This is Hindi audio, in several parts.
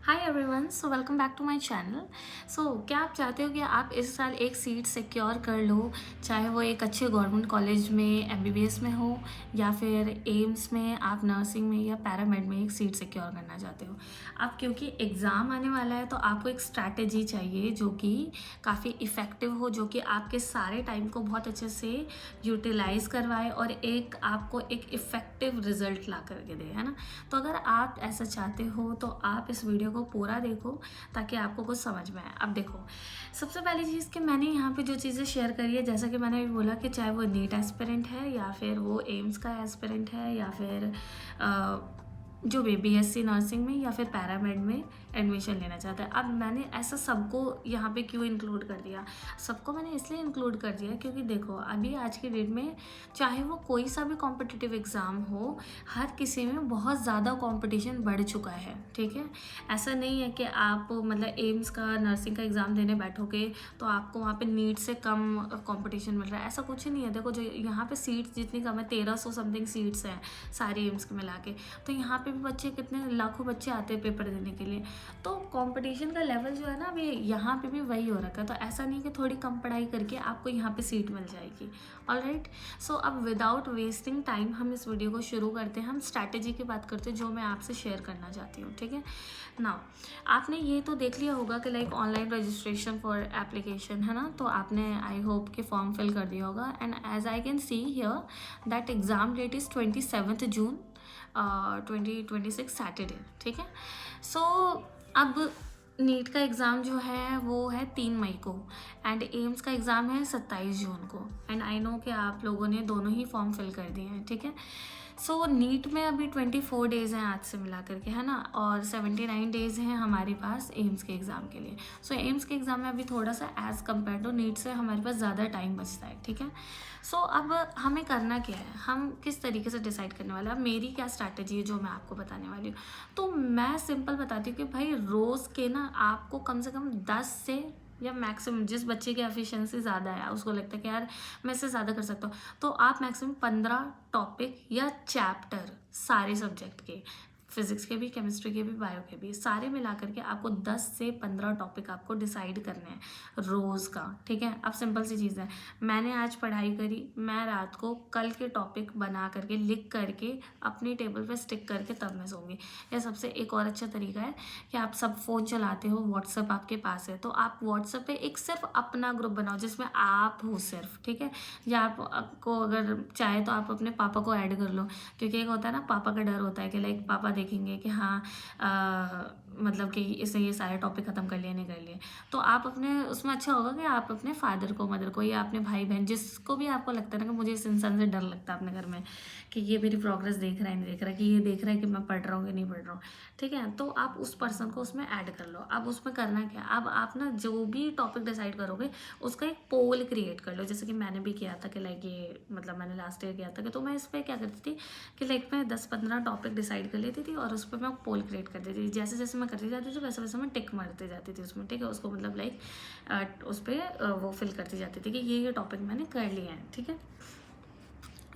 Hi everyone, so welcome back to my channel. क्या आप चाहते हो कि आप इस साल एक सीट सिक्योर कर लो, चाहे वो एक अच्छे गवर्नमेंट कॉलेज में एमबीबीएस में हो या फिर एम्स में आप नर्सिंग में या पैरामेड में एक सीट सिक्योर करना चाहते हो आप, क्योंकि एग्ज़ाम आने वाला है तो आपको एक स्ट्रैटेजी चाहिए जो कि काफ़ी इफ़ेक्टिव हो, जो कि आपके सारे टाइम को बहुत अच्छे से यूटिलाइज़ करवाए और एक आपको एक इफ़ेक्टिव रिजल्ट ला करके दे, है ना। तो अगर आप ऐसा चाहते हो तो आप इस वीडियो को पूरा देखो ताकि आपको कुछ समझ में आए। अब देखो, सबसे पहली चीज़ कि मैंने यहाँ पे जो चीज़ें शेयर करी है, जैसा कि मैंने अभी बोला कि चाहे वो नीट एस्पिरेंट है या फिर वो एम्स का एस्पिरेंट है या फिर जो भी बीएससी नर्सिंग में या फिर पैरामेड में एडमिशन लेना चाहता है। अब मैंने ऐसा सबको यहाँ पे क्यों इंक्लूड कर दिया? सबको मैंने इसलिए इंक्लूड कर दिया क्योंकि देखो, अभी आज की डेट में चाहे वो कोई सा भी कॉम्पिटिटिव एग्ज़ाम हो, हर किसी में बहुत ज़्यादा कंपटीशन बढ़ चुका है, ठीक है। ऐसा नहीं है कि आप मतलब एम्स का नर्सिंग का एग्ज़ाम देने बैठोगे तो आपको वहाँ पे नीट से कम कंपटीशन मिल रहा है, ऐसा कुछ नहीं है। देखो, जो यहाँ पे सीट्स जितनी कम है, 1300 समथिंग सीट्स हैं सारी एम्स के मिला के, तो यहाँ पे भी बच्चे कितने लाखों बच्चे आते हैं पेपर देने के लिए। तो कंपटीशन का लेवल जो है ना, अभी यहाँ पे भी वही हो रखा है। तो ऐसा नहीं कि थोड़ी कम पढ़ाई करके आपको यहाँ पे सीट मिल जाएगी। ऑलराइट, सो अब विदाउट वेस्टिंग टाइम हम इस वीडियो को शुरू करते हैं। हम स्ट्रैटेजी की बात करते हैं जो मैं आपसे शेयर करना चाहती हूँ, ठीक है ना। आपने ये तो देख लिया होगा कि like online registration for application, है ना। तो आपने आई होप कि फॉर्म फिल कर दिया होगा, and as I can see here that exam date is 27 June 2026 Saturday, ठीक है। सो अब नीट का एग्ज़ाम जो है वो है 3 मई को एंड एम्स का एग्ज़ाम है 27 जून को, एंड आई नो कि आप लोगों ने दोनों ही फॉर्म फिल कर दिए हैं, ठीक है। सो नीट में अभी 24 डेज़ हैं आज से मिला करके, है ना, और 79 डेज़ हैं हमारे पास एम्स के एग्ज़ाम के लिए। सो एम्स के एग्ज़ाम में अभी थोड़ा सा एज़ कम्पेयर टू नीट से हमारे पास ज़्यादा टाइम बचता है, ठीक है। सो अब हमें करना क्या है, हम किस तरीके से डिसाइड करने वाले हैं, अब मेरी क्या स्ट्रैटेजी है जो मैं आपको बताने वाली हूँ। तो मैं सिंपल बताती हूँ कि भाई रोज़ के ना आपको कम से कम 10 से या मैक्सिमम, जिस बच्चे की एफिशिएंसी ज़्यादा है, उसको लगता है कि यार मैं इससे ज़्यादा कर सकता हूँ, तो आप मैक्सिमम 15 टॉपिक या चैप्टर सारे सब्जेक्ट के, फिजिक्स के भी, केमिस्ट्री के भी, बायो के भी, सारे मिला करके आपको 10 से 15 टॉपिक आपको डिसाइड करने हैं रोज़ का, ठीक है। अब सिंपल सी चीज़ है, मैंने आज पढ़ाई करी, मैं रात को कल के टॉपिक बना करके लिख करके अपनी टेबल पे स्टिक करके तब मैं सोऊंगी। या सबसे एक और अच्छा तरीका है कि आप सब फ़ोन चलाते हो, व्हाट्सएप आपके पास है, तो आप व्हाट्सएप पे एक सिर्फ अपना ग्रुप बनाओ जिसमें आप हो सिर्फ, ठीक है। या आपको अगर चाहे तो आप अपने पापा को ऐड कर लो, क्योंकि एक होता है ना, पापा का डर होता है कि लाइक पापा देखेंगे कि हाँ मतलब कि इसने ये सारे टॉपिक ख़त्म कर लिए, नहीं कर लिए। तो आप अपने उसमें अच्छा होगा कि आप अपने फादर को, मदर को, या अपने भाई बहन, जिसको भी आपको लगता है ना कि मुझे इस इंसान से डर लगता है अपने घर में कि ये मेरी प्रोग्रेस देख रहा है नहीं देख रहा है, कि ये देख रहा है कि मैं पढ़ रहा हूँ कि नहीं पढ़ रहा हूँ, ठीक है, तो आप उस पर्सन को उसमें ऐड कर लो। अब उसमें करना क्या, अब आप ना जो भी टॉपिक डिसाइड करोगे उसका एक पोल क्रिएट कर लो, जैसे कि मैंने भी किया था कि लाइक ये मतलब मैंने लास्ट ईयर किया था कि, तो मैं इस पर क्या करती थी कि लाइक मैं 10-15 टॉपिक डिसाइड कर लेती थी और उस पर मैं पोल क्रिएट कर देती थी। जैसे जैसे मैं करती जाती थी वैसे वैसे मैं टिक मारती जाती थी उसमें, ठीक है, उसको मतलब लाइक उस पर वो फिल करती जाती थी कि ये टॉपिक मैंने कर लिए हैं, ठीक है।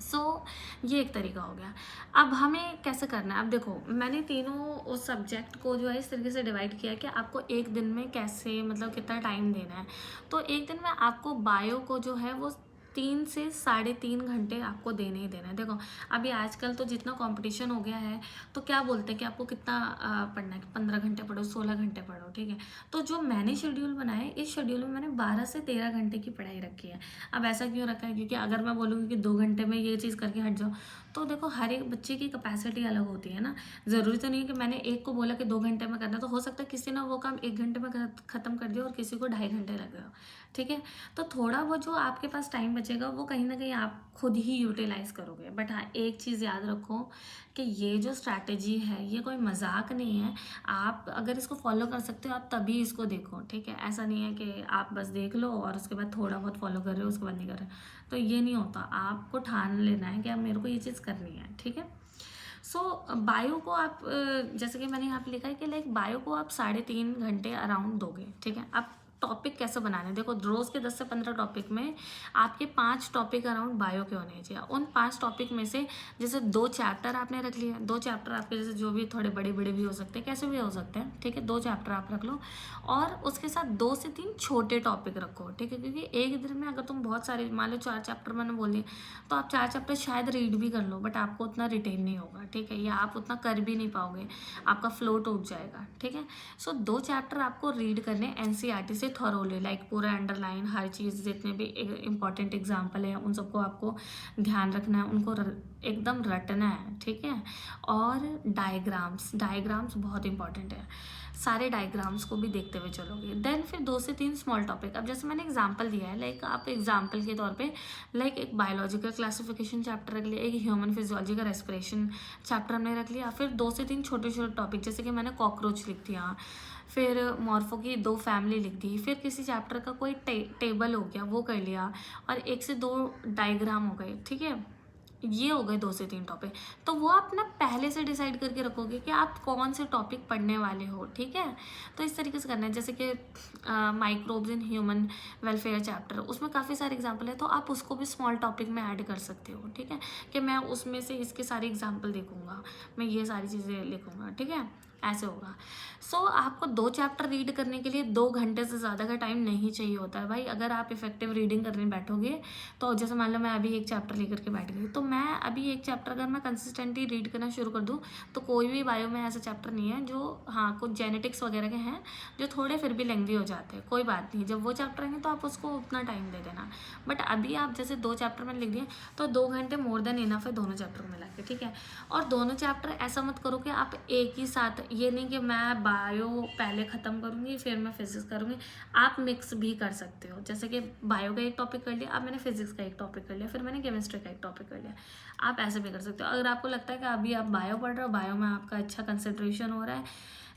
सो ये एक तरीका हो गया। अब हमें कैसे करना है, अब देखो मैंने तीनों उस सब्जेक्ट को जो है इस तरीके से डिवाइड किया कि आपको एक दिन में कैसे मतलब कितना टाइम देना है। तो एक दिन में आपको बायो को जो है वो 3 से 3.5 घंटे आपको देने ही देना है। देखो, अभी आजकल तो जितना कंपटीशन हो गया है तो क्या बोलते हैं कि आपको कितना पढ़ना है, 15 घंटे पढ़ो, 16 घंटे पढ़ो, ठीक है। तो जो मैंने शेड्यूल बनाया है, इस शेड्यूल में मैंने 12 से 13 घंटे की पढ़ाई रखी है। अब ऐसा क्यों रखा है, क्योंकि अगर मैं बोलूँगी कि 2 घंटे में ये चीज़ करके हट जाओ, तो देखो हर एक बच्चे की कैपेसिटी अलग होती है ना। ज़रूरी तो नहीं है कि मैंने एक को बोला कि 2 घंटे में करना, तो हो सकता है किसी ने वो काम 1 घंटे में ख़त्म कर दिया और किसी को 2.5 घंटे लग गया, ठीक है। तो थोड़ा वो जो आपके पास टाइम बचेगा वो कहीं ना कहीं आप खुद ही यूटिलाइज़ करोगे। बट हाँ, एक चीज़ याद रखो कि ये जो स्ट्रैटेजी है ये कोई मजाक नहीं है। आप अगर इसको फॉलो कर सकते हो आप तभी इसको देखो, ठीक है। ऐसा नहीं है कि आप बस देख लो और उसके बाद थोड़ा बहुत फॉलो कर रहे हो उसके बाद नहीं कर रहे, तो ये नहीं होता। आपको ठान लेना है कि अब मेरे को ये चीज़ करनी है, ठीक है। सो बायो को आप जैसे कि मैंने यहाँ पे लिखा है कि लाइक बायो को आप 3.5 घंटे अराउंड दोगे, ठीक है। अब टॉपिक कैसे बनाने हैं। देखो रोज़ के 10 से 15 टॉपिक में आपके 5 टॉपिक अराउंड बायो के होने चाहिए। उन 5 टॉपिक में से जैसे 2 चैप्टर आपने रख लिए, 2 चैप्टर आपके जैसे जो भी थोड़े बड़े बड़े भी हो सकते हैं, कैसे भी हो सकते हैं, ठीक है, 2 चैप्टर आप रख लो और उसके साथ 2 से 3 छोटे टॉपिक रखो, ठीक है, क्योंकि एक दिन में अगर तुम बहुत सारे मान लो 4 चैप्टर मैंने बोल दिए तो आप 4 चैप्टर शायद रीड भी कर लो बट आपको उतना रिटेन नहीं होगा, ठीक है, या आप उतना कर भी नहीं पाओगे, आपका फ्लो टूट जाएगा, ठीक है। सो 2 चैप्टर आपको रीड करने एनसीईआरटी से थॉरोली, लाइक पूरा अंडरलाइन हर चीज़ जितने भी इंपॉर्टेंट एग्जाम्पल है उन सबको आपको ध्यान रखना है, उनको एकदम रटना है, ठीक है। और डायग्राम्स बहुत इंपॉर्टेंट है, सारे डायग्राम्स को भी देखते हुए चलोगे। देन फिर 2 से 3 स्मॉल टॉपिक, अब जैसे मैंने एग्जांपल दिया है, लाइक आप एग्जांपल के तौर पे लाइक एक बायोलॉजिकल क्लासिफिकेशन चैप्टर रख लिया, एक ह्यूमन फिजियोलॉजी का रेस्पिरेशन चैप्टर हमने रख लिया, फिर 2 से 3 छोटे छोटे टॉपिक जैसे कि मैंने कॉकरोच लिख दिया, फिर मॉर्फो की 2 फैमिली लिख दी, फिर किसी चैप्टर का कोई टेबल हो गया वो कर लिया, और 1 से 2 डायग्राम हो गए, ठीक है। ये हो गए 2 से 3 टॉपिक। तो वो आप ना पहले से डिसाइड करके रखोगे कि आप कौन से टॉपिक पढ़ने वाले हो, ठीक है। तो इस तरीके से करना है, जैसे कि microbes in human welfare chapter, उसमें काफ़ी सारे एग्जाम्पल है तो आप उसको भी स्मॉल टॉपिक में ऐड कर सकते हो, ठीक है, कि मैं उसमें से इसके सारे एग्जाम्पल देखूंगा, मैं ये सारी चीज़ें लिखूंगा, ठीक है, ऐसे होगा। सो आपको 2 चैप्टर रीड करने के लिए 2 घंटे से ज़्यादा का टाइम नहीं चाहिए होता है भाई। अगर आप इफेक्टिव रीडिंग करने बैठोगे तो जैसे मान लो मैं अभी एक चैप्टर लेकर के बैठ गई, तो मैं अभी एक चैप्टर अगर मैं कंसिस्टेंटली रीड करना शुरू कर दूँ तो कोई भी बायो में ऐसा चैप्टर नहीं है जो, हाँ कुछ जेनेटिक्स वगैरह के हैं जो थोड़े फिर भी लेंदी हो जाते हैं, कोई बात नहीं, जब वो चैप्टर आएंगे तो आप उसको उतना टाइम दे देना। बट अभी आप जैसे 2 चैप्टर मैंने लिख दिए तो 2 घंटे मोर देन इनफ है दोनों चैप्टर को मिला के, ठीक है। और दोनों चैप्टर ऐसा मत करो कि आप एक ही साथ, ये नहीं कि मैं बायो पहले ख़त्म करूँगी फिर मैं फिजिक्स करूँगी, आप मिक्स भी कर सकते हो, जैसे कि बायो का एक टॉपिक कर लिया, अब मैंने फिजिक्स का एक टॉपिक कर लिया, फिर मैंने केमिस्ट्री का एक टॉपिक कर लिया, आप ऐसे भी कर सकते हो। अगर आपको लगता है कि अभी आप बायो पढ़ रहे हो, बायो में आपका अच्छा कंसंट्रेशन हो रहा है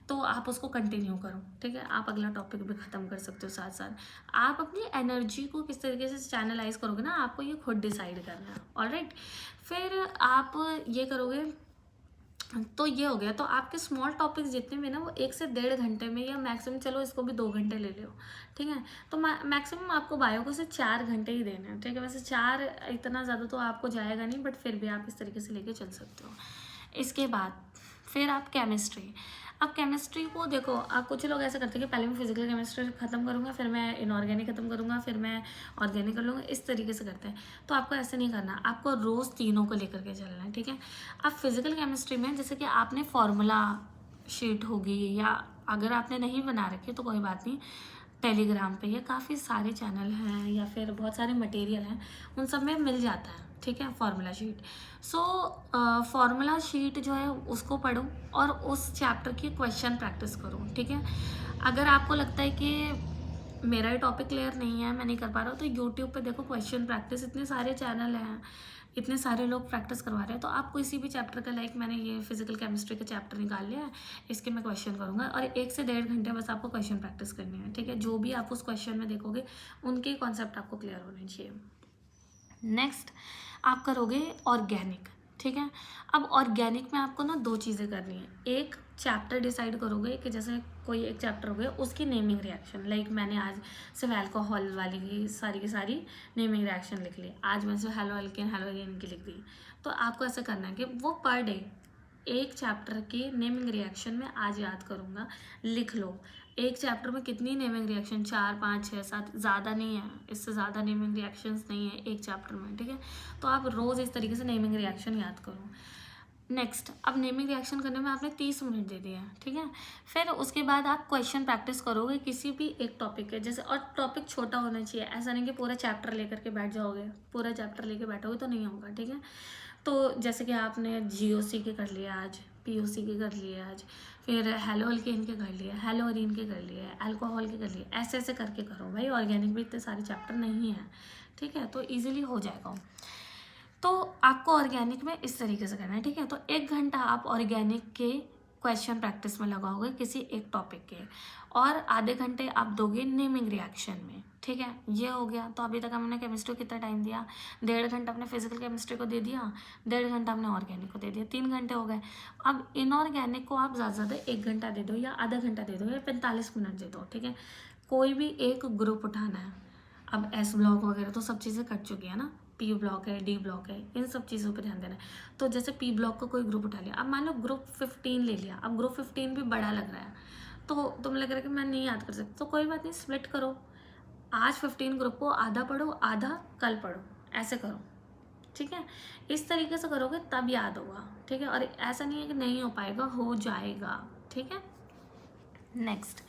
तो आप उसको कंटिन्यू करो, ठीक है, आप अगला टॉपिक भी ख़त्म कर सकते हो साथ साथ। आप अपनी एनर्जी को किस तरीके से चैनलाइज करोगे ना, आपको ये खुद डिसाइड करना है, ऑलराइट। फिर आप ये करोगे तो ये हो गया। तो आपके स्मॉल टॉपिक्स जितने भी ना वो 1 से 1.5 घंटे में, या मैक्सिमम चलो इसको भी 2 घंटे ले लो, ठीक है। तो मैक्सिमम आपको बायो को से 4 घंटे ही देने हैं, ठीक है। वैसे 4 इतना ज़्यादा तो आपको जाएगा नहीं, बट फिर भी आप इस तरीके से लेके चल सकते हो। इसके बाद फिर आप केमिस्ट्री, अब केमिस्ट्री को देखो, आप कुछ लोग ऐसा करते हैं कि पहले मैं फिजिकल केमिस्ट्री खत्म करूँगा, फिर मैं इनऑर्गेनिक खत्म करूँगा, फिर मैं ऑर्गेनिक कर लूँगा, इस तरीके से करते हैं। तो आपको ऐसे नहीं करना, आपको रोज़ तीनों को लेकर के चलना है, ठीक है। अब फिजिकल केमिस्ट्री में जैसे कि आपने फॉर्मूला शीट होगी, या अगर आपने नहीं बना रखी तो कोई बात नहीं, टेलीग्राम पे या काफ़ी सारे चैनल हैं या फिर बहुत सारे मटेरियल हैं, उन सब में मिल जाता है, ठीक है, formula sheet. So formula sheet जो है उसको पढ़ो और उस चैप्टर की क्वेश्चन प्रैक्टिस करो, ठीक है। अगर आपको लगता है कि मेरा ये टॉपिक क्लियर नहीं है, मैं नहीं कर पा रहा हूँ, तो यूट्यूब पे देखो क्वेश्चन प्रैक्टिस, इतने सारे चैनल हैं, इतने सारे लोग प्रैक्टिस करवा रहे हैं। तो आप किसी भी चैप्टर का, लाइक मैंने ये फिजिकल केमिस्ट्री का चैप्टर निकाल लिया है, इसके मैं क्वेश्चन करूँगा और 1 से 1.5 घंटे बस आपको क्वेश्चन प्रैक्टिस करनी है, ठीक है। जो भी आप उस क्वेश्चन में देखोगे उनके कॉन्सेप्ट आपको क्लियर होने चाहिए। नेक्स्ट आप करोगे ऑर्गेनिक, ठीक है। अब ऑर्गेनिक में आपको ना 2 चीज़ें करनी है। एक चैप्टर डिसाइड करोगे कि जैसे कोई एक चैप्टर हो गया, उसकी नेमिंग रिएक्शन, लाइक मैंने आज सिर्फ अल्कोहल वाली की सारी नेमिंग रिएक्शन लिख ली, आज मैं सिर्फ हेलो एल्केन हेलोजन की लिख दी। तो आपको ऐसा करना है कि वो पर डे एक चैप्टर के नेमिंग रिएक्शन में आज याद करूँगा, लिख लो। एक चैप्टर में कितनी नेमिंग रिएक्शन, 4 5 6 7, ज़्यादा नहीं है, इससे ज़्यादा नेमिंग रिएक्शंस नहीं है एक चैप्टर में, ठीक है। तो आप रोज़ इस तरीके से नेमिंग रिएक्शन याद करो। नेक्स्ट, अब नेमिंग रिएक्शन करने में आपने 30 मिनट दे दिया, ठीक है। फिर उसके बाद आप क्वेश्चन प्रैक्टिस करोगे किसी भी एक टॉपिक के, जैसे, और टॉपिक छोटा होना चाहिए, ऐसा नहीं कि पूरा चैप्टर लेकर के बैठ जाओगे, पूरा चैप्टर लेके बैठोगे तो नहीं होगा, ठीक है। तो जैसे कि आपने जीओसी के कर लिया आज, पीओसी के कर लिए आज, फिर हेलो अल्केन के कर लिए, हेलो अरीन के कर लिए, अल्कोहल के कर लिए, ऐसे ऐसे करके करो भाई। ऑर्गेनिक भी इतने सारे चैप्टर नहीं हैं, ठीक है, तो ईजिली हो जाएगा। तो आपको ऑर्गेनिक में इस तरीके से करना है, ठीक है। तो 1 घंटा आप ऑर्गेनिक के क्वेश्चन प्रैक्टिस में लगाओगे किसी एक टॉपिक के, और आधे घंटे आप दोगे नेमिंग रिएक्शन में, ठीक है। ये हो गया। तो अभी तक हमने केमिस्ट्री को कितना टाइम दिया, 1.5 घंटा हमने फिजिकल केमिस्ट्री को दे दिया, 1.5 घंटा हमने ऑर्गेनिक को दे दिया, 3 घंटे हो गए। अब इनऑर्गेनिक को आप ज़्यादा से ज़्यादा 1 घंटा दे दो या आधा घंटा दे दो या 45 मिनट दे दो, ठीक है। कोई भी एक ग्रुप उठाना है। अब एस ब्लॉक वगैरह तो सब चीज़ें कट चुकी है ना, पी ब्लॉक है, डी ब्लॉक है, इन सब चीज़ों पे ध्यान देना है। तो जैसे पी ब्लॉक का कोई ग्रुप उठा लिया, अब मान लो ग्रुप 15 ले लिया, अब ग्रुप 15 भी बड़ा लग रहा है, तो तुम्हें लग रहा है कि मैं नहीं याद कर सकती, तो कोई बात नहीं, स्प्लिट करो। आज 15 ग्रुप को आधा पढ़ो, आधा कल पढ़ो, ऐसे करो, ठीक है। इस तरीके से करोगे तब याद होगा, ठीक है। और ऐसा नहीं है कि नहीं हो पाएगा, हो जाएगा, ठीक है। नेक्स्ट,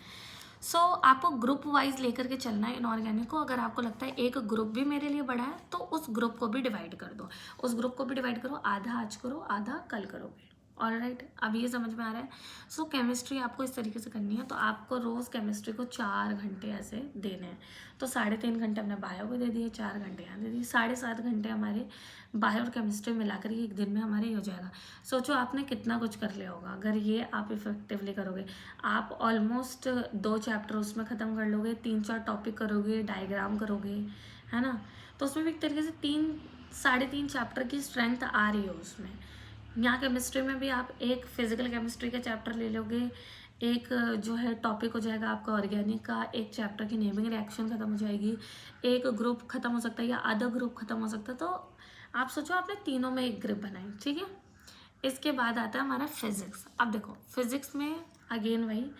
आपको ग्रुप वाइज लेकर के चलना है इनऑर्गेनिक को। अगर आपको लगता है एक ग्रुप भी मेरे लिए बड़ा है तो उस ग्रुप को भी डिवाइड कर दो, उस ग्रुप को भी डिवाइड करो, आधा आज करो, आधा कल करोगे। ऑलराइट, अब ये समझ में आ रहा है। केमिस्ट्री आपको इस तरीके से करनी है। तो आपको रोज़ केमिस्ट्री को 4 घंटे ऐसे देने हैं। तो 3.5 घंटे हमने बायो को दे दिए, 4 घंटे यहाँ दे दिए, 7.5 घंटे हमारे बायो और केमिस्ट्री मिलाकर ही एक दिन में हमारे ही हो जाएगा। सोचो आपने कितना कुछ कर लिया होगा अगर ये आप इफेक्टिवली करोगे। आप ऑलमोस्ट 2 चैप्टर उसमें ख़त्म कर लोगे, 3-4 टॉपिक करोगे, डायग्राम करोगे, है ना। तो उसमें भी एक तरीके से 3-3.5 चैप्टर की स्ट्रेंथ आ रही है उसमें। यहाँ केमिस्ट्री में भी आप एक फिजिकल केमिस्ट्री का चैप्टर ले लोगे, एक जो है टॉपिक हो जाएगा आपका ऑर्गेनिक का, एक चैप्टर की नेमिंग रिएक्शन खत्म हो जाएगी, एक ग्रुप खत्म हो सकता है या आधा ग्रुप खत्म हो सकता है। तो आप सोचो आपने तीनों में एक ग्रुप बनाई, ठीक है। इसके बाद आता है हमारा फिजिक्स। अब देखो फिजिक्स में अगेन वही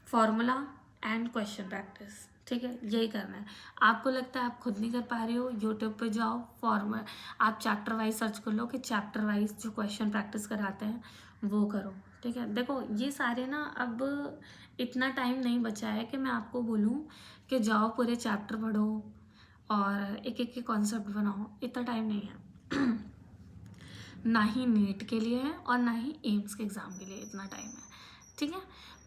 फॉर्मूला एंड क्वेश्चन प्रैक्टिस, ठीक है, यही करना है। आपको लगता है आप खुद नहीं कर पा रहे हो, यूट्यूब पे जाओ, फॉर्मूला आप चैप्टर वाइज सर्च कर लो कि चैप्टर वाइज जो क्वेश्चन प्रैक्टिस कराते हैं वो करो, ठीक है। देखो ये सारे ना, अब इतना टाइम नहीं बचा है कि मैं आपको बोलूँ कि जाओ पूरे चैप्टर पढ़ो और एक एक के कॉन्सेप्ट बनाओ, इतना टाइम नहीं है। ना ही नीट के लिए है और ना ही एम्स के एग्ज़ाम के लिए इतना टाइम है, ठीक है।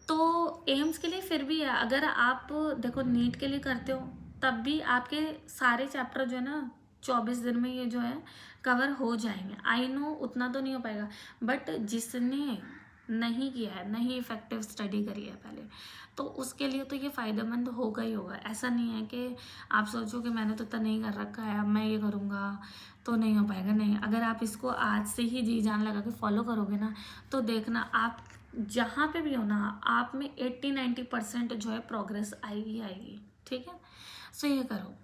तो एम्स के लिए फिर भी है, अगर आप देखो नीट के लिए करते हो तब भी आपके सारे चैप्टर जो है ना 24 दिन में ये जो है कवर हो जाएंगे। आई नो उतना तो नहीं हो पाएगा, बट जिसने नहीं किया है, नहीं इफेक्टिव स्टडी करी है पहले, तो उसके लिए तो ये फ़ायदेमंद होगा ही होगा। ऐसा नहीं है कि आप सोचो कि मैंने तो इतना नहीं कर रखा है, अब मैं ये करूँगा तो नहीं हो पाएगा। नहीं, अगर आप इसको आज से ही जी जान लगा के फॉलो करोगे ना, तो देखना आप जहाँ पे भी हो ना, आप में 80-90% जो है प्रोग्रेस आएगी आएगी, ठीक है। ये करो।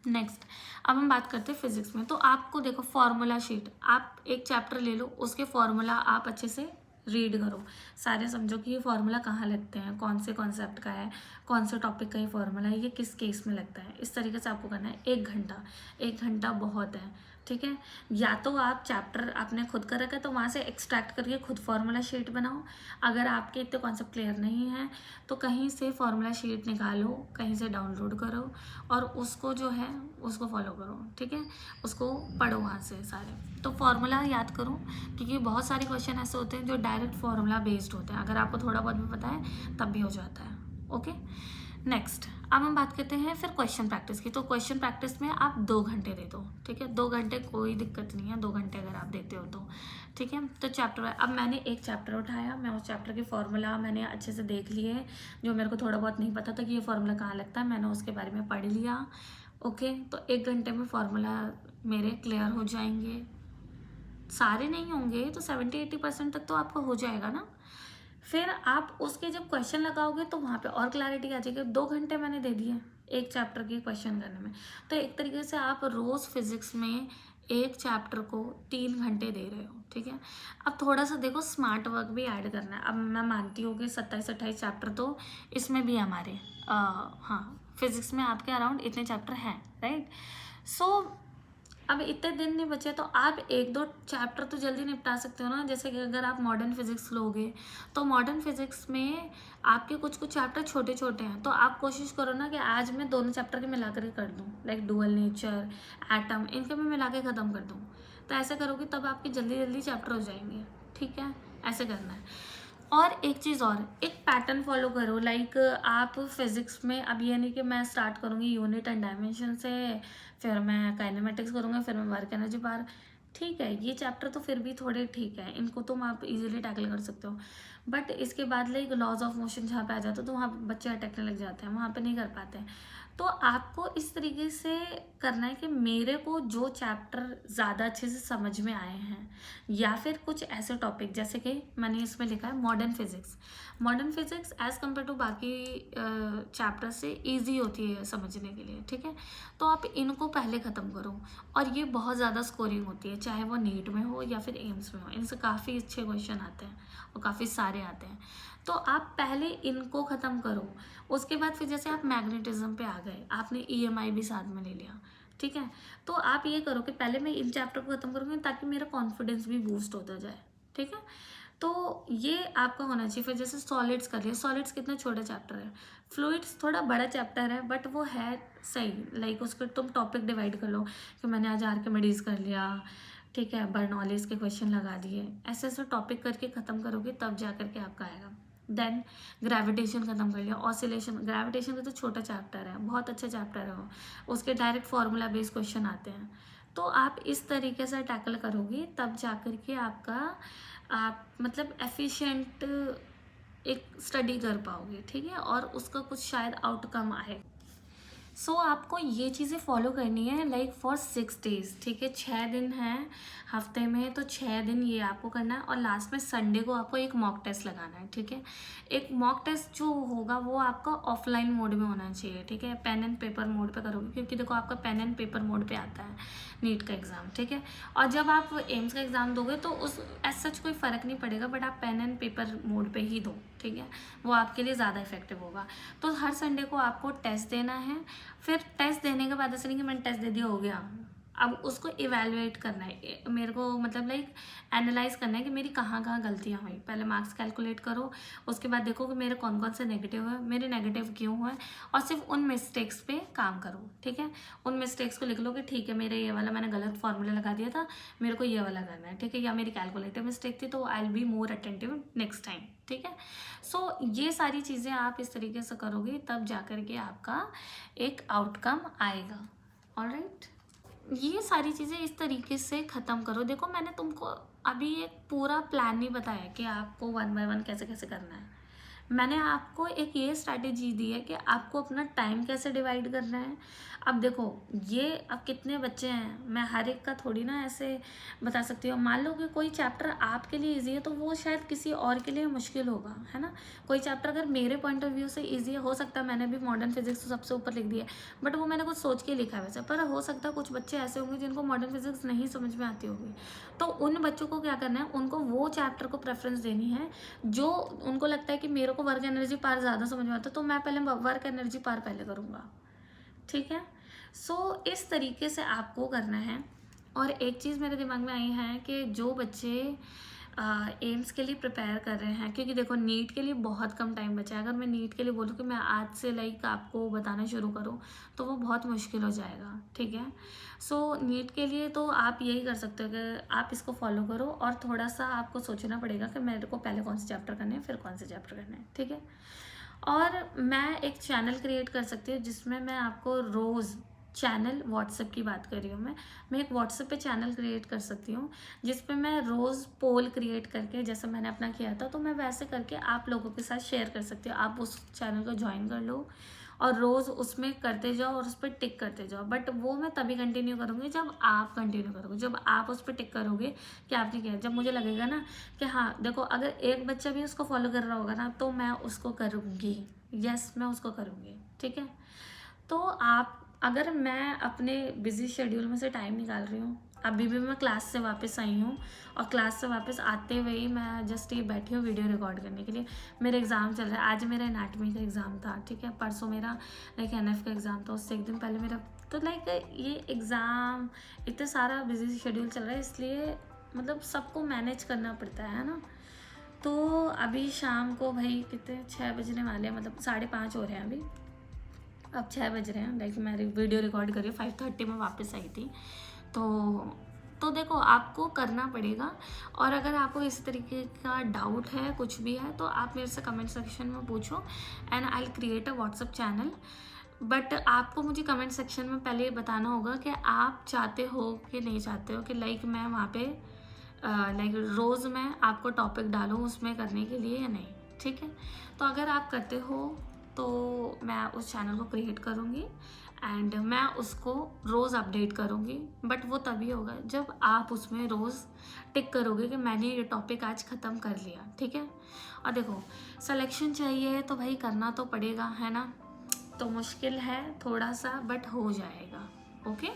नेक्स्ट, अब हम बात करते हैं फिजिक्स में। तो आपको देखो फॉर्मूला शीट, आप एक चैप्टर ले लो, उसके फॉर्मूला आप अच्छे से रीड करो, सारे समझो कि ये फॉर्मूला कहाँ लगते हैं, कौन से कॉन्सेप्ट का है, कौन से टॉपिक का ये फॉर्मूला है, ये किस केस में लगता है। इस तरीके से आपको करना है। 1 घंटा बहुत है, ठीक है। या तो आप चैप्टर आपने खुद कर रखा है तो वहाँ से एक्सट्रैक्ट करके खुद फार्मूला शीट बनाओ। अगर आपके इतने कॉन्सेप्ट क्लियर नहीं है तो कहीं से फार्मूला शीट निकालो, कहीं से डाउनलोड करो और उसको जो है उसको फॉलो करो, ठीक है। उसको पढ़ो वहाँ से सारे। तो फार्मूला याद करो, क्योंकि बहुत सारे क्वेश्चन ऐसे होते हैं जो डायरेक्ट फार्मूला बेस्ड होते हैं। अगर आपको थोड़ा बहुत भी पता है तब भी हो जाता है, ओके। नेक्स्ट, अब हम बात करते हैं फिर क्वेश्चन प्रैक्टिस की। तो क्वेश्चन प्रैक्टिस में आप 2 घंटे दे दो, ठीक है। 2 घंटे कोई दिक्कत नहीं है, 2 घंटे अगर आप देते हो तो, ठीक है। तो चैप्टर, अब मैंने एक चैप्टर उठाया, मैं उस चैप्टर के फॉर्मूला मैंने अच्छे से देख लिए, जो मेरे को थोड़ा बहुत नहीं पता था कि ये फार्मूला कहाँ लगता है, मैंने उसके बारे में पढ़ लिया, ओके। तो 1 घंटे में फार्मूला मेरे क्लियर हो जाएंगे। सारे नहीं होंगे तो 70-80% तक तो आपका हो जाएगा ना। फिर आप उसके जब क्वेश्चन लगाओगे तो वहाँ पे और क्लैरिटी आ जाएगी। 2 घंटे मैंने दे दिए एक चैप्टर के क्वेश्चन करने में, तो एक तरीके से आप रोज़ फिजिक्स में एक चैप्टर को 3 घंटे दे रहे हो, ठीक है। अब थोड़ा सा देखो स्मार्ट वर्क भी ऐड करना है। अब मैं मानती हूँ कि 27-28 चैप्टर तो इसमें भी हमारे हाँ फिजिक्स में आपके अराउंड इतने चैप्टर हैं, राइट। अब इतने दिन नहीं बचे तो आप 1-2 चैप्टर तो जल्दी निपटा सकते हो ना। जैसे कि अगर आप मॉडर्न फिजिक्स लोगे तो मॉडर्न फिजिक्स में आपके कुछ चैप्टर छोटे छोटे हैं, तो आप कोशिश करो ना कि आज मैं दोनों चैप्टर के मिला कर कर दूँ, लाइक डुअल नेचर, एटम, इनके मैं मिला के ख़त्म कर दूँ। तो ऐसे करोगे तब आपके जल्दी जल्दी चैप्टर हो जाएंगे, ठीक है। ऐसे करना है। और एक चीज़ और, एक पैटर्न फॉलो करो। लाइक आप फिजिक्स में, अब ये नहीं कि मैं स्टार्ट करूँगी यूनिट एंड डायमेंशन से, फिर मैं काइनेमेटिक्स करूँगी, फिर मैं वर्क एनर्जी बार, ठीक है, ये चैप्टर तो फिर भी थोड़े ठीक है, इनको तुम आप इजीली टैकल कर सकते हो। बट इसके बाद लाइक लॉज ऑफ मोशन जहाँ पे आ जाता है तो वहाँ पे बच्चे अटकने लग जाते हैं, वहाँ पे नहीं कर पाते हैं। तो आपको इस तरीके से करना है कि मेरे को जो चैप्टर ज़्यादा अच्छे से समझ में आए हैं, या फिर कुछ ऐसे टॉपिक जैसे कि मैंने इसमें लिखा है modern physics. Modern physics as compare to बाकी चैप्टर से ईजी होती है समझने के लिए, ठीक है। तो आप इनको पहले ख़त्म करो, और ये बहुत ज़्यादा स्कोरिंग होती है, चाहे वो नीट में हो या फिर एम्स में हो, इनसे काफ़ी अच्छे क्वेश्चन आते हैं और काफ़ी सारे आते हैं। तो आप पहले इनको ख़त्म करो, उसके बाद फिर जैसे आप मैग्नेटिज्म पे आ गए, आपने EMI भी साथ में ले लिया, ठीक है। तो आप ये करो कि पहले मैं इन चैप्टर को ख़त्म करूँगी ताकि मेरा कॉन्फिडेंस भी बूस्ट होता जाए, ठीक है। तो ये आपका होना चाहिए। फिर जैसे सॉलिड्स कर लिया, सॉलिड्स कितना छोटा चैप्टर है, फ्लूइड्स थोड़ा बड़ा चैप्टर है बट वो है सही, लाइक उसको तुम टॉपिक डिवाइड कर लो कि मैंने आज आर्किमिडीज कर लिया, ठीक है, बर्नौलीज के क्वेश्चन लगा दिए, ऐसे ऐसे टॉपिक करके ख़त्म करोगे तब जा करके आपका आएगा। देन ग्रेविटेशन ख़त्म कर लिया, ऑसिलेशन, ग्रेविटेशन का तो छोटा चैप्टर है, बहुत अच्छा चैप्टर है वो, उसके डायरेक्ट फार्मूला बेस्ड क्वेश्चन आते हैं। तो आप इस तरीके से टैकल करोगे तब जा कर के आपका आप मतलब एफिशिएंट एक स्टडी कर पाओगे, ठीक है, और उसका कुछ शायद आउटकम आए। सो आपको ये चीज़ें फॉलो करनी है लाइक फॉर 6 डेज, ठीक है। 6 दिन हैं हफ्ते में, तो 6 दिन ये आपको करना है, और लास्ट में संडे को आपको एक मॉक टेस्ट लगाना है, ठीक है। एक मॉक टेस्ट जो होगा वो आपका ऑफलाइन मोड में होना चाहिए, ठीक है, पेन एंड पेपर मोड पे करोगे, क्योंकि देखो आपका पेन एंड पेपर मोड पे आता है नीट का एग्ज़ाम, ठीक है। और जब आप एम्स का एग्ज़ाम दोगे तो उस एज सच कोई फ़र्क नहीं पड़ेगा, बट आप पेन एंड पेपर मोड पे ही दो, ठीक है, वो आपके लिए ज़्यादा इफेक्टिव होगा। तो हर संडे को आपको टेस्ट देना है, फिर टेस्ट देने के बाद ऐसे नहीं कि मैंने टेस्ट दे दिया हो गया, अब उसको इवेलुएट करना है, मेरे को मतलब लाइक एनालाइज करना है कि मेरी कहाँ कहाँ गलतियाँ हुई। पहले मार्क्स कैलकुलेट करो, उसके बाद देखो कि मेरे कौन कौन से नेगेटिव है, मेरे नेगेटिव क्यों हुए, और सिर्फ उन मिस्टेक्स पे काम करो, ठीक है। उन मिस्टेक्स को लिख लो कि ठीक है मेरे ये वाला मैंने गलत फॉर्मूला लगा दिया था, मेरे को ये वाला करना है, ठीक है, या मेरी कैलकुलेटिव मिस्टेक थी तो I will be more attentive next time, ठीक है। सो ये सारी चीज़ें आप इस तरीके से करोगे तब जा कर के आपका एक आउटकम आएगा। ऑलराइट, ये सारी चीज़ें इस तरीके से ख़त्म करो। देखो मैंने तुमको अभी एक पूरा प्लान नहीं बताया कि आपको 1 बाय 1 कैसे कैसे करना है, मैंने आपको एक ये स्ट्रैटेजी दी है कि आपको अपना टाइम कैसे डिवाइड करना है। अब देखो ये अब कितने बच्चे हैं, मैं हर एक का थोड़ी ना ऐसे बता सकती हूँ। मान लो कि कोई चैप्टर आपके लिए इजी है तो वो शायद किसी और के लिए मुश्किल होगा, है ना। कोई चैप्टर अगर मेरे पॉइंट ऑफ व्यू से इजी हो सकता है, मैंने भी मॉडर्न फिजिक्स तो सबसे ऊपर लिख दिया है, बट वो मैंने कुछ सोच के लिखा है वैसे, पर हो सकता है कुछ बच्चे ऐसे होंगे जिनको मॉडर्न फिजिक्स नहीं समझ में आती होगी, तो उन बच्चों को क्या करना है, उनको वो चैप्टर को प्रेफरेंस देनी है जो उनको लगता है कि मेरे को वर्क एनर्जी पार ज़्यादा समझ में आता है, तो मैं पहले वर्क एनर्जी पार पहले करूँगा, ठीक है। सो इस तरीके से आपको करना है। और एक चीज़ मेरे दिमाग में आई है कि जो बच्चे एम्स के लिए प्रिपेयर कर रहे हैं, क्योंकि देखो नीट के लिए बहुत कम टाइम बचा है, अगर मैं नीट के लिए बोलूँ कि मैं आज से लाइक आपको बताना शुरू करूँ तो वो बहुत मुश्किल हो जाएगा, ठीक है। सो नीट के लिए तो आप यही कर सकते हो कि आप इसको फॉलो करो, और थोड़ा सा आपको सोचना पड़ेगा कि मेरे को पहले कौन से चैप्टर करने हैं फिर कौन से चैप्टर करने हैं, ठीक है। और मैं एक चैनल क्रिएट कर सकती हूँ जिसमें मैं आपको रोज़ चैनल व्हाट्सएप की बात कर रही हूँ, मैं एक व्हाट्सएप पे चैनल क्रिएट कर सकती हूँ जिस पे मैं रोज़ पोल क्रिएट करके, जैसे मैंने अपना किया था तो मैं वैसे करके आप लोगों के साथ शेयर कर सकती हूँ। आप उस चैनल को ज्वाइन कर लो और रोज़ उसमें करते जाओ और उस पर टिक करते जाओ, बट वो मैं तभी कंटिन्यू करूँगी जब आप कंटिन्यू करोगे, जब आप उस पर टिक करोगे कि आपने किया, जब मुझे लगेगा ना कि हाँ देखो अगर एक बच्चा भी उसको फॉलो कर रहा होगा ना तो मैं उसको करूँगी, यस मैं उसको करूँगी, ठीक है। तो आप अगर मैं अपने बिजी शेड्यूल में से टाइम निकाल रही हूँ, अभी भी मैं क्लास से वापस आई हूँ और क्लास से वापस आते हुए ही मैं जस्ट ये बैठी हूँ वीडियो रिकॉर्ड करने के लिए। मेरा एग्ज़ाम चल रहा है, आज मेरा एनाटमी का एग्ज़ाम था, ठीक है, परसों मेरा लाइक NF का एग्ज़ाम था, उससे एक दिन पहले मेरा, तो लाइक ये एग्ज़ाम इतना सारा बिजी शेड्यूल चल रहा है, इसलिए मतलब सबको मैनेज करना पड़ता है ना। तो अभी शाम को भाई कितने 6 बजने वाले हैं, मतलब 5:30 हो रहे हैं अभी, अब 6 बज रहे हैं, लाइक मैं वीडियो रिकॉर्ड करी 5:30 में वापस आई थी। तो देखो आपको करना पड़ेगा। और अगर आपको इस तरीके का डाउट है कुछ भी है तो आप मेरे से कमेंट सेक्शन में पूछो and I will create a WhatsApp channel but आपको मुझे कमेंट सेक्शन में पहले ये बताना होगा कि आप चाहते हो कि नहीं चाहते हो कि लाइक मैं वहाँ पे लाइक रोज़ मैं आपको टॉपिक डालूँ उसमें करने के लिए या नहीं, ठीक है। तो अगर आप करते हो तो मैं उस चैनल को क्रिएट करूँगी एंड मैं उसको रोज़ अपडेट करूँगी, बट वो तभी होगा जब आप उसमें रोज़ टिक करोगे कि मैंने ये टॉपिक आज ख़त्म कर लिया, ठीक है। और देखो, सिलेक्शन चाहिए तो भाई करना तो पड़ेगा, है ना। तो मुश्किल है थोड़ा सा, बट हो जाएगा। Okay,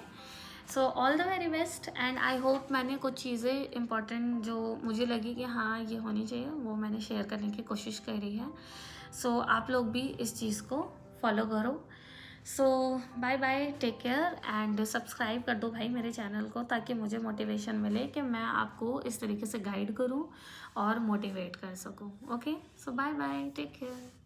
so all the very best and I hope मैंने कुछ चीज़ें इंपॉर्टेंट जो मुझे लगी कि हाँ ये होनी चाहिए वो मैंने शेयर करने की कोशिश करी है। सो आप लोग भी इस चीज़ को फॉलो करो। So bye bye, take care and subscribe कर दो भाई मेरे चैनल को, ताकि मुझे मोटिवेशन मिले कि मैं आपको इस तरीके से गाइड करूँ और मोटिवेट कर सकूँ। ओके, सो बाय बाय, टेक केयर।